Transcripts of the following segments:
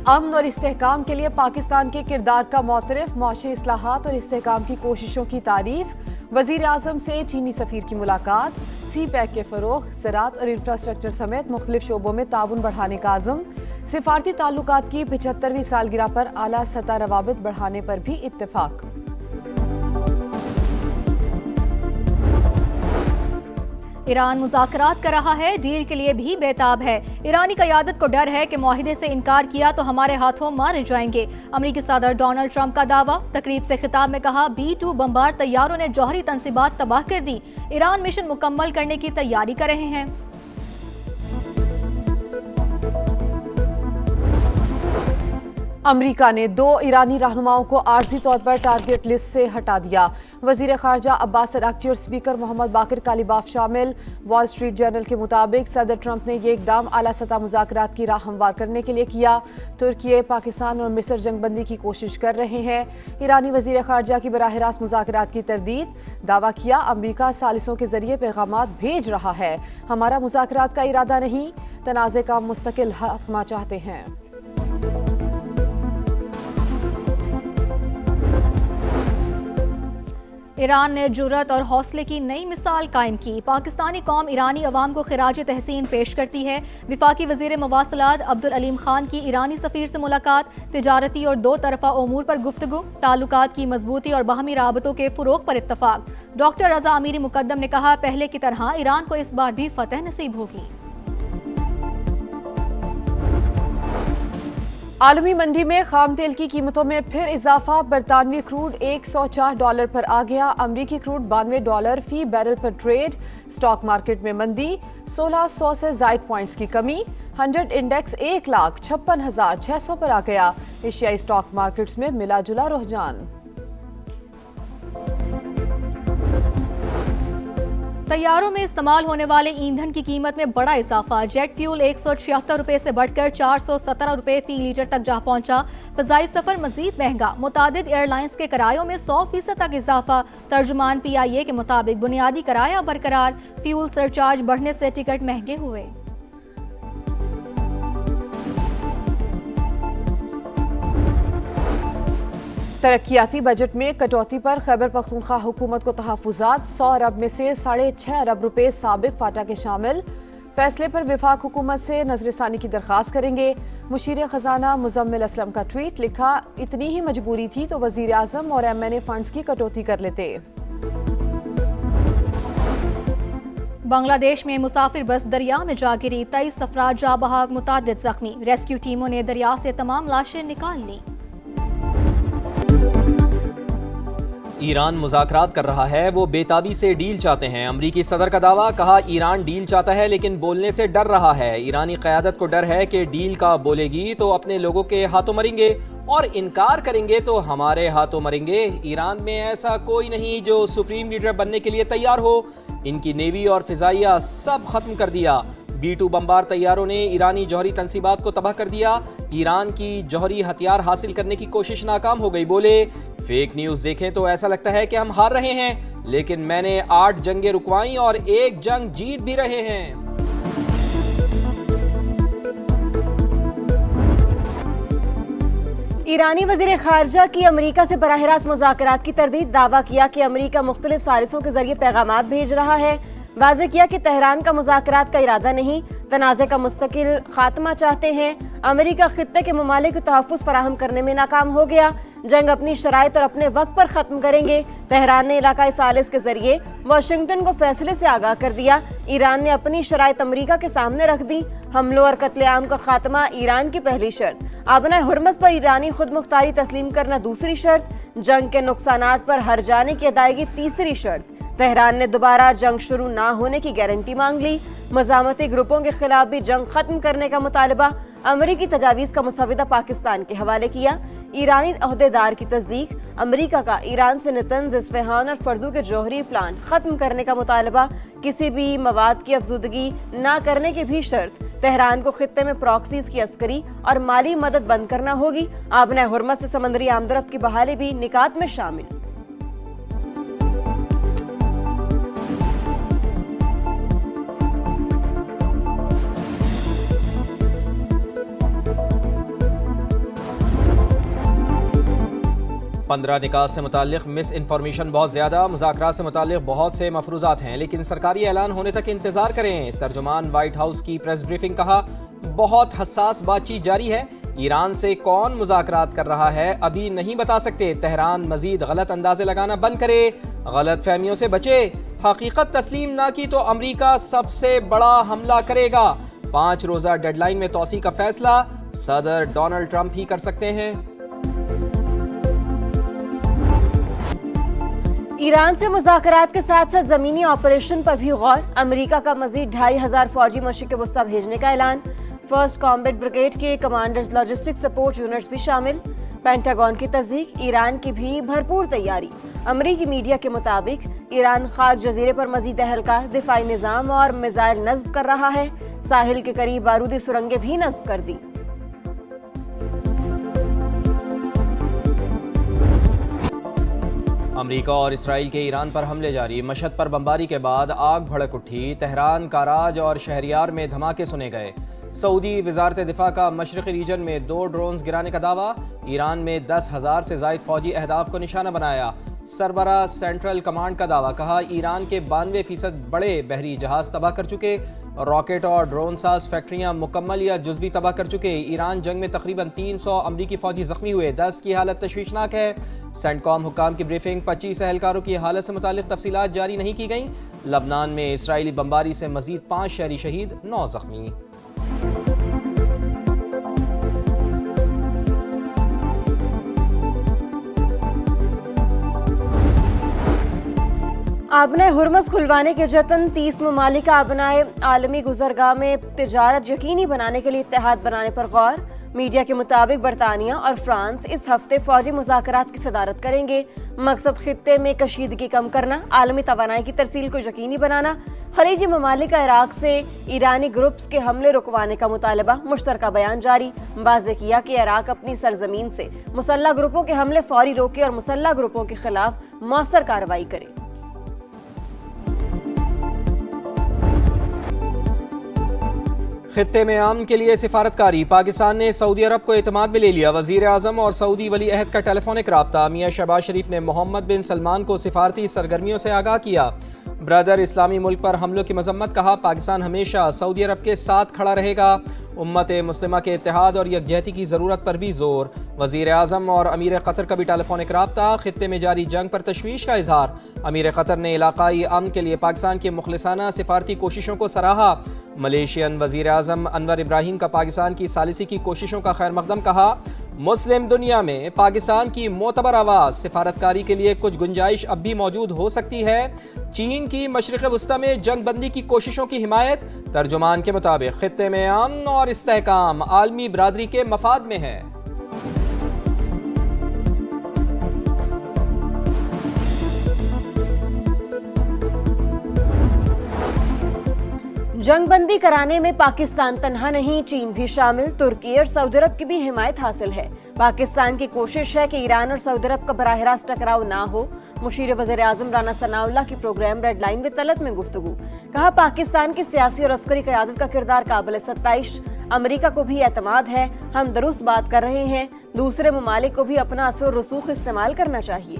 امن اور استحکام کے لیے پاکستان کے کردار کا معترف، معاشی اصلاحات اور استحکام کی کوششوں کی تعریف۔ وزیر اعظم سے چینی سفیر کی ملاقات۔ سی پیک کے فروغ، زراعت اور انفراسٹرکچر سمیت مختلف شعبوں میں تعاون بڑھانے کا عزم۔ سفارتی تعلقات کی 75ویں سالگرہ پر اعلیٰ سطح روابط بڑھانے پر بھی اتفاق۔ ایران مذاکرات کر رہا ہے، ڈیل کے لیے بھی بےتاب ہے۔ ایرانی قیادت کو ڈر ہے کہ معاہدے سے انکار کیا تو ہمارے ہاتھوں مارے جائیں گے۔ امریکی صدر ڈونلڈ ٹرمپ کا دعویٰ۔ تقریب سے خطاب میں کہا B-2 بمبار طیاروں نے جوہری تنصیبات تباہ کر دی۔ ایران مشن مکمل کرنے کی تیاری کر رہے ہیں۔ امریکہ نے 2 ایرانی رہنماؤں کو عارضی طور پر ٹارگٹ لسٹ سے ہٹا دیا۔ وزیر خارجہ عباس اراغچی اور اسپیکر محمد باقر کالیباف شامل۔ وال اسٹریٹ جرنل کے مطابق صدر ٹرمپ نے یہ اقدام اعلیٰ سطح مذاکرات کی راہ ہموار کرنے کے لیے کیا۔ ترکی، پاکستان اور مصر جنگ بندی کی کوشش کر رہے ہیں۔ ایرانی وزیر خارجہ کی براہ راست مذاکرات کی تردید۔ دعویٰ کیا امریکہ ثالثوں کے ذریعے پیغامات بھیج رہا ہے۔ ہمارا مذاکرات کا ارادہ نہیں، تنازع کا مستقل خاتمہ چاہتے ہیں۔ ایران نے جرأت اور حوصلے کی نئی مثال قائم کی۔ پاکستانی قوم ایرانی عوام کو خراج تحسین پیش کرتی ہے۔ وفاقی وزیر مواصلات عبدالعلیم خان کی ایرانی سفیر سے ملاقات۔ تجارتی اور 2 طرفہ امور پر گفتگو۔ تعلقات کی مضبوطی اور باہمی رابطوں کے فروغ پر اتفاق۔ ڈاکٹر رضا امیری مقدم نے کہا پہلے کی طرح ایران کو اس بار بھی فتح نصیب ہوگی۔ عالمی منڈی میں خام تیل کی قیمتوں میں پھر اضافہ۔ برطانوی کروڈ $104 پر آ گیا۔ امریکی کروڈ $92 فی بیرل پر ٹریڈ۔ سٹاک مارکیٹ میں مندی، 1600 سے زائد پوائنٹس کی کمی۔ 100 انڈیکس 1,56,600 پر آ گیا۔ ایشیائی سٹاک مارکیٹس میں ملا جلا رجحان۔ طیاروں میں استعمال ہونے والے ایندھن کی قیمت میں بڑا اضافہ۔ جیٹ فیول $176 سے بڑھ کر $417 فی لیٹر تک جا پہنچا۔ فضائی سفر مزید مہنگا۔ متعدد ایئر لائنز کے کرایوں میں 100% تک اضافہ۔ ترجمان PIA کے مطابق بنیادی کرایہ برقرار، فیول سرچارج بڑھنے سے ٹکٹ مہنگے ہوئے۔ ترقیاتی بجٹ میں کٹوتی پر خیبر پختونخوا حکومت کو تحفظات۔ 100 ارب میں سے $6.5 ارب سابق فاٹا کے شامل۔ فیصلے پر وفاق حکومت سے نظر ثانی کی درخواست کریں گے۔ مشیر خزانہ مزمل اسلم کا ٹویٹ، لکھا اتنی ہی مجبوری تھی تو وزیر اعظم اور MNA فنڈز کی کٹوتی کر لیتے۔ بنگلہ دیش میں مسافر بس دریا میں جا گری، 23 افراد جاں بحق، متعدد زخمی۔ ریسکیو ٹیموں نے دریا سے تمام لاشیں نکال لیں۔ ایران مذاکرات کر رہا ہے، وہ بے تابی سے ڈیل چاہتے ہیں۔ امریکی صدر کا دعویٰ، کہا ایران ڈیل چاہتا ہے لیکن بولنے سے ڈر رہا ہے۔ ایرانی قیادت کو ڈر ہے کہ ڈیل کا بولے گی تو اپنے لوگوں کے ہاتھوں مریں گے اور انکار کریں گے تو ہمارے ہاتھوں مریں گے۔ ایران میں ایسا کوئی نہیں جو سپریم لیڈر بننے کے لیے تیار ہو۔ ان کی نیوی اور فضائیہ سب ختم کر دیا۔ B-2 بمبار طیاروں نے ایرانی جوہری تنصیبات کو تباہ کر دیا۔ ایران کی جوہری ہتھیار حاصل کرنے کی کوشش ناکام ہو گئی۔ بولے فیک نیوز دیکھیں تو ایسا لگتا ہے کہ ہم ہار رہے ہیں، لیکن میں نے 8 جنگیں رکوائیں اور 1 جنگ جیت بھی رہے ہیں۔ ایرانی وزیر خارجہ کی امریکہ سے براہ راست مذاکرات کی تردید۔ دعویٰ کیا کہ امریکہ مختلف ثالثوں کے ذریعے پیغامات بھیج رہا ہے۔ واضح کیا کہ تہران کا مذاکرات کا ارادہ نہیں، تنازع کا مستقل خاتمہ چاہتے ہیں۔ امریکہ خطے کے ممالک کو تحفظ فراہم کرنے میں ناکام ہو گیا۔ جنگ اپنی شرائط اور اپنے وقت پر ختم کریں گے۔ تہران نے علاقائی ثالث کے ذریعے واشنگٹن کو فیصلے سے آگاہ کر دیا۔ ایران نے اپنی شرائط امریکہ کے سامنے رکھ دی۔ حملوں اور قتل عام کا خاتمہ ایران کی پہلی شرط۔ آبنہ ہرمز پر ایرانی خود مختاری تسلیم کرنا دوسری شرط۔ جنگ کے نقصانات پر ہر جانے کی ادائیگی تیسری شرط۔ تہران نے دوبارہ جنگ شروع نہ ہونے کی گارنٹی مانگ لی۔ مزاحمتی گروپوں کے خلاف بھی جنگ ختم کرنے کا مطالبہ۔ امریکی تجاویز کا مسودہ پاکستان کے حوالے کیا۔ ایرانی عہدیدار کی تصدیق۔ امریکہ کا ایران سے نتنز، اصفہان اور فردو کے جوہری پلان ختم کرنے کا مطالبہ۔ کسی بھی مواد کی افزودگی نہ کرنے کی بھی شرط۔ تہران کو خطے میں پراکسیز کی عسکری اور مالی مدد بند کرنا ہوگی۔ آبنہ ہرمز سے سمندری آمدرفت کی بحالی بھی نکات میں شامل۔ 15 نکات سے متعلق مس انفارمیشن بہت زیادہ، مذاکرات سے متعلق بہت سے مفروضات ہیں لیکن سرکاری اعلان ہونے تک انتظار کریں۔ ترجمان وائٹ ہاؤس کی پریس بریفنگ، کہا بہت حساس بات چیت جاری ہے، ایران سے کون مذاکرات کر رہا ہے ابھی نہیں بتا سکتے۔ تہران مزید غلط اندازے لگانا بند کرے، غلط فہمیوں سے بچے، حقیقت تسلیم نہ کی تو امریکہ سب سے بڑا حملہ کرے گا۔ 5 روزہ ڈیڈ لائن میں توسیع کا فیصلہ صدر ڈونلڈ ٹرمپ ہی کر سکتے ہیں۔ ایران سے مذاکرات کے ساتھ ساتھ زمینی آپریشن پر بھی غور، امریکہ کا مزید 2500 فوجی مشرق وسطی بھیجنے کا اعلان، فرسٹ کامبیٹ بریگیڈ کے کمانڈرز لاجسٹک سپورٹ یونٹس بھی شامل۔ پینٹاگون کی تصدیق، ایران کی بھی بھرپور تیاری۔ امریکی میڈیا کے مطابق ایران خاک جزیرے پر مزید اہلکار، دفاعی نظام اور میزائل نصب کر رہا ہے، ساحل کے قریب بارودی سرنگیں بھی نصب کر دی۔ امریکہ اور اسرائیل کے ایران پر حملے جاری، مشہد پر بمباری کے بعد آگ بھڑک اٹھی، تہران، کاراج اور شہریار میں دھماکے سنے گئے۔ سعودی وزارت دفاع کا مشرقی ریجن میں 2 ڈرونز گرانے کا دعویٰ، ایران میں 10,000 سے زائد فوجی اہداف کو نشانہ بنایا۔ سربراہ سینٹرل کمانڈ کا دعویٰ، کہا ایران کے 92% بڑے بحری جہاز تباہ کر چکے، راکٹ اور ڈرون ساز فیکٹریاں مکمل یا جزوی تباہ کر چکے۔ ایران جنگ میں تقریباً 300 امریکی فوجی زخمی ہوئے، 10 کی حالت تشویشناک ہے۔ سینٹ کام حکام کی بریفنگ، 25 اہلکاروں کی حالت سے متعلق تفصیلات جاری نہیں کی گئیں۔ لبنان میں اسرائیلی بمباری سے مزید 5 شہری شہید، 9 زخمی۔ آبنائے ہرمز کھلوانے کے جتن، 30 ممالک کا آبنائے عالمی گزرگاہ میں تجارت یقینی بنانے کے لیے اتحاد بنانے پر غور۔ میڈیا کے مطابق برطانیہ اور فرانس اس ہفتے فوجی مذاکرات کی صدارت کریں گے، مقصد خطے میں کشیدگی کم کرنا، عالمی توانائی کی ترسیل کو یقینی بنانا۔ خلیجی ممالک کا عراق سے ایرانی گروپس کے حملے رکوانے کا مطالبہ، مشترکہ بیان جاری، واضح کیا کہ عراق اپنی سرزمین سے مسلح گروپوں کے حملے فوری روکے اور مسلح گروپوں کے خلاف مؤثر کارروائی کرے۔ خطے میں امن کے لیے سفارتکاری، پاکستان نے سعودی عرب کو اعتماد میں لے لیا، وزیر اعظم اور سعودی ولی عہد کا ٹیلی فونک رابطہ، میاں شہباز شریف نے محمد بن سلمان کو سفارتی سرگرمیوں سے آگاہ کیا۔ برادر اسلامی ملک پر حملوں کی مذمت، کہا پاکستان ہمیشہ سعودی عرب کے ساتھ کھڑا رہے گا، امت مسلمہ کے اتحاد اور یکجہتی کی ضرورت پر بھی زور۔ وزیر اعظم اور امیر قطر کا بھی ٹیلی فونک رابطہ، خطے میں جاری جنگ پر تشویش کا اظہار، امیر قطر نے علاقائی امن کے لیے پاکستان کی مخلصانہ سفارتی کوششوں کو سراہا۔ ملیشین وزیر اعظم انور ابراہیم کا پاکستان کی ثالثی کی کوششوں کا خیر مقدم، کہا مسلم دنیا میں پاکستان کی معتبر آواز، سفارتکاری کے لیے کچھ گنجائش اب بھی موجود ہو سکتی ہے۔ چین کی مشرق وسطی میں جنگ بندی کی کوششوں کی حمایت، ترجمان کے مطابق خطے میں امن اور استحکام عالمی برادری کے مفاد میں ہے۔ جنگ بندی کرانے میں پاکستان تنہا نہیں، چین بھی شامل، ترکی اور سعودی عرب کی بھی حمایت حاصل ہے۔ پاکستان کی کوشش ہے کہ ایران اور سعودی عرب کا براہ راست ٹکراؤ نہ ہو۔ مشیر وزیر اعظم رانا ثناء اللہ کی programme red line with Talat میں گفتگو، کہا پاکستان کی سیاسی اور عسکری قیادت کا کردار قابل ستائش، امریکہ کو بھی اعتماد ہے، ہم درست بات کر رہے ہیں، دوسرے ممالک کو بھی اپنا اثر و رسوخ استعمال کرنا چاہیے۔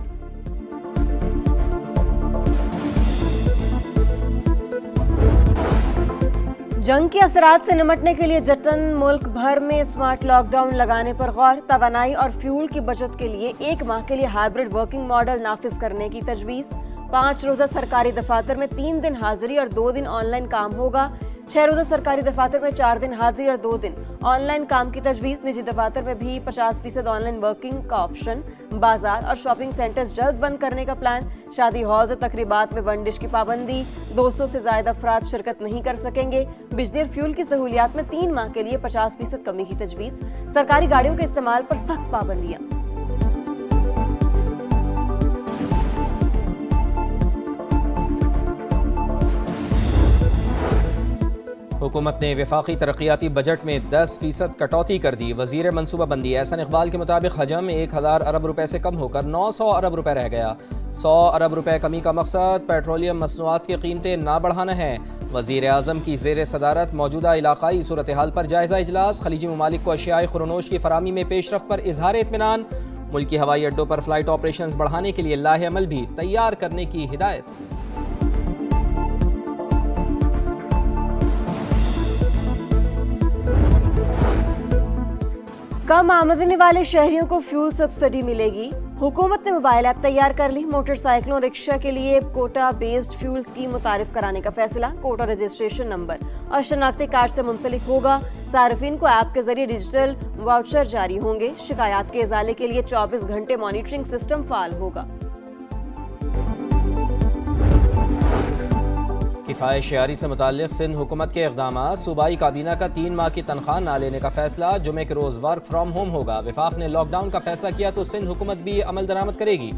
جنگ کے اثرات سے نمٹنے کے لیے جتن، ملک بھر میں اسمارٹ لاک ڈاؤن لگانے پر غور، توانائی اور فیول کی بچت کے لیے 1 ماہ کے لیے ہائبرڈ ورکنگ ماڈل نافذ کرنے کی تجویز۔ 5 روزہ سرکاری دفاتر میں 3 دن حاضری اور 2 دن آن لائن کام ہوگا۔ 6 روزہ سرکاری دفاتر میں 4 دن حاضری اور 2 دن آن لائن کام کی تجویز۔ نجی دفاتر میں بھی 50% آن لائن ورکنگ کا آپشن۔ بازار اور شاپنگ سینٹرز جلد بند کرنے کا پلان۔ شادی ہالز اور تقریبات میں ون ڈش کی پابندی، 200 سے زائد افراد شرکت نہیں کر سکیں گے۔ بجلی اور فیول کی سہولیات میں 3 ماہ کے لیے 50% کمی کی تجویز۔ سرکاری گاڑیوں کے استعمال پر سخت پابندیاں۔ حکومت نے وفاقی ترقیاتی بجٹ میں 10% کٹوتی کر دی، وزیر منصوبہ بندی احسن اقبال کے مطابق حجم 1000 ارب روپے سے کم ہو کر 900 ارب روپے رہ گیا۔ 100 ارب روپے کمی کا مقصد پیٹرولیم مصنوعات کی قیمتیں نہ بڑھانا ہے۔ وزیر اعظم کی زیر صدارت موجودہ علاقائی صورتحال پر جائزہ اجلاس، خلیجی ممالک کو اشیاء خورنوش کی فراہمی میں پیش رفت پر اظہار اطمینان۔ ملکی ہوائی اڈوں پر فلائٹ آپریشنز بڑھانے کے لیے لاہ عمل بھی تیار کرنے کی ہدایت۔ کم آمدنی والے شہریوں کو فیول سبسڈی ملے گی۔ حکومت نے موبائل ایپ تیار کر لی۔ موٹر سائیکلوں رکشہ کے لیے کوٹا بیسڈ فیول سکیم متعارف کرانے کا فیصلہ۔ کوٹا رجسٹریشن نمبر اور شناختی کارڈ سے منسلک ہوگا۔ صارفین کو ایپ کے ذریعے ڈیجیٹل واؤچر جاری ہوں گے۔ شکایات کے ازالے کے لیے 24 گھنٹے مانیٹرنگ سسٹم فعال ہوگا۔ کفایت شعاری سے متعلق سندھ حکومت کے اقدامات۔ صوبائی کابینہ کا 3 ماہ کی تنخواہ نہ لینے کا فیصلہ۔ جمعے کے روز ورک فرام ہوم ہوگا۔ وفاق نے لاک ڈاؤن کا فیصلہ کیا تو سندھ حکومت بھی عمل درآمد کرے گی۔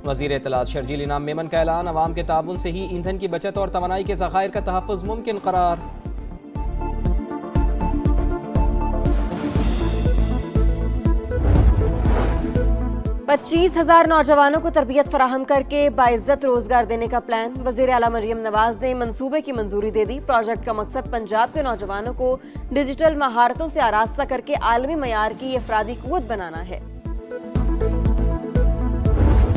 وزیر اطلاعات شرجیل انعام میمن کا اعلان، عوام کے تعاون سے ہی ایندھن کی بچت اور توانائی کے ذخائر کا تحفظ ممکن قرار۔ 25,000 نوجوانوں کو تربیت فراہم کر کے باعزت روزگار دینے کا پلان۔ وزیر اعلیٰ مریم نواز نے منصوبے کی منظوری دے دی۔ پروجیکٹ کا مقصد پنجاب کے نوجوانوں کو ڈیجیٹل مہارتوں سے آراستہ کر کے عالمی معیار کی افرادی قوت بنانا ہے۔